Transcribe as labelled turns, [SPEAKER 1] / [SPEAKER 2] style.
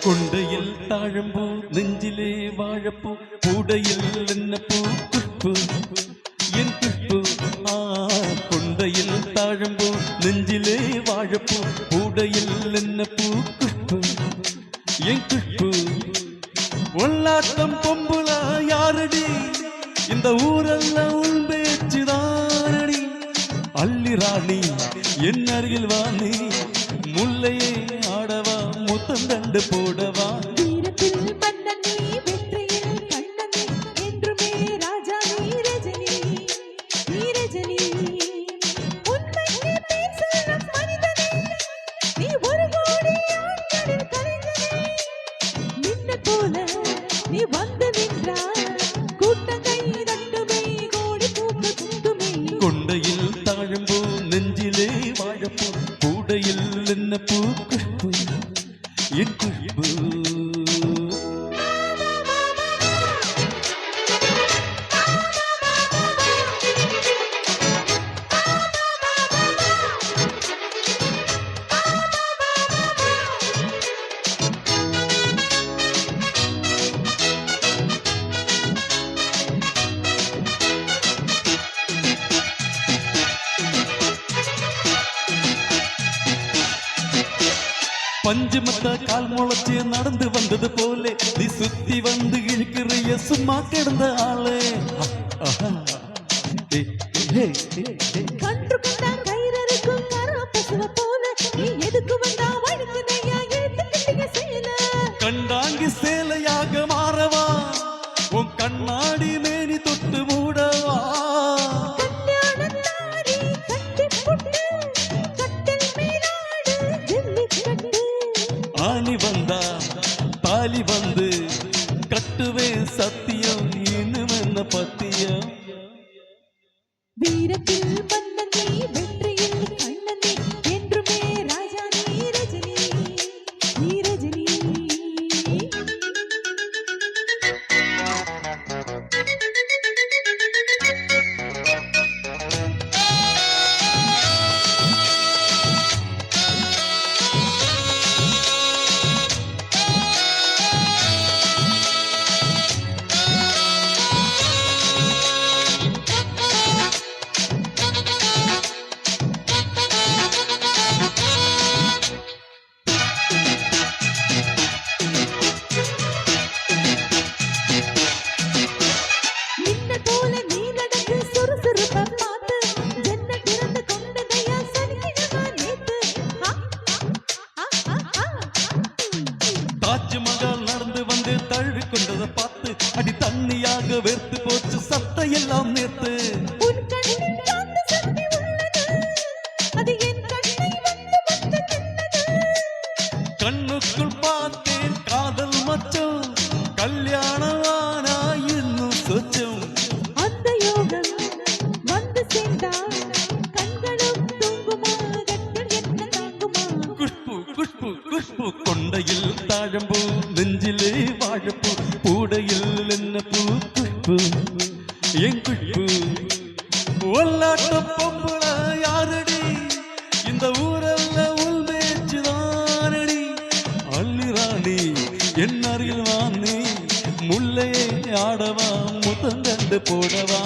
[SPEAKER 1] கொண்டையில் தாழம்பூ நெஞ்சிலே வாழப்பூ கூடையில் என்ன பூ குஷ்பு என் குஷ்பு கொண்டையில் தாழம்பூ நெஞ்சிலே வாழப்பூ கூடையில் என்ன பூ குஷ்பு என் குஷ்பு ஒல்லாட்டம் பொம்புலா யாரடி இந்த ஊரல்ல உள் பேச்சுதானடி அள்ளி ராணி என் அருகில் வாணி முல்லையே ஆடவா முத்தம் கண்டு போடவா கொண்டையில் தாழம்பூ நெஞ்சிலே வாழப்பூ கூடையில் என்ன பூ குஷ்பு என் குஷ்பு பஞ்சமத்த கால் முளைச்சு நடந்து வந்தது போலே நீ சுத்தி வந்து இழுக்கிறிய சும்மா கிடந்த ஆளே கண்டாங்கி சேலையாக மாறவா உன் கண்ணாடி மேனி தொட்டு மூடவா ஆணி வந்தா தாலி வந்து கட்டுவே சத்தியம் இன்னும் என்ன பத்தியம்
[SPEAKER 2] வீரத்தில் மன்னனே வெற்றியில் கண்ணனே என்றுமே ராஜா நீ ரஜினி நீ ரஜினி
[SPEAKER 1] தாஜ்மஹால் நடந்து வந்து தழுவி கொண்டதை பார்த்து அடி தண்ணியாக வேர்த்து போச்சு சட்டை எல்லாம் நேர்த்து கண்ணுக்குள் பார்த்தேன் காதல் மச்சம் கல்யாணமானா இன்னும் சொச்சம்
[SPEAKER 2] அந்த யோகம் வந்து சேர்ந்தால் கண்களும் தூங்குமா கண்கள் என்ன தாங்குமா
[SPEAKER 1] குஷ்பு குஷ்பு குஷ்பு கொண்டையில் தாழம்பூ நெஞ்சிலே வாழப்பூ கூடையில் என்ன பூ குஷ்பு என் குஷ்பு ஒல்லாட்ட பொம்புல யாரடி இந்த ஊரல்ல உள் பேச்சுதானடி அள்ளி ராணி என் அருகில் வாணி முல்லையே ஆடவா முத்தம் கண்டு போடவா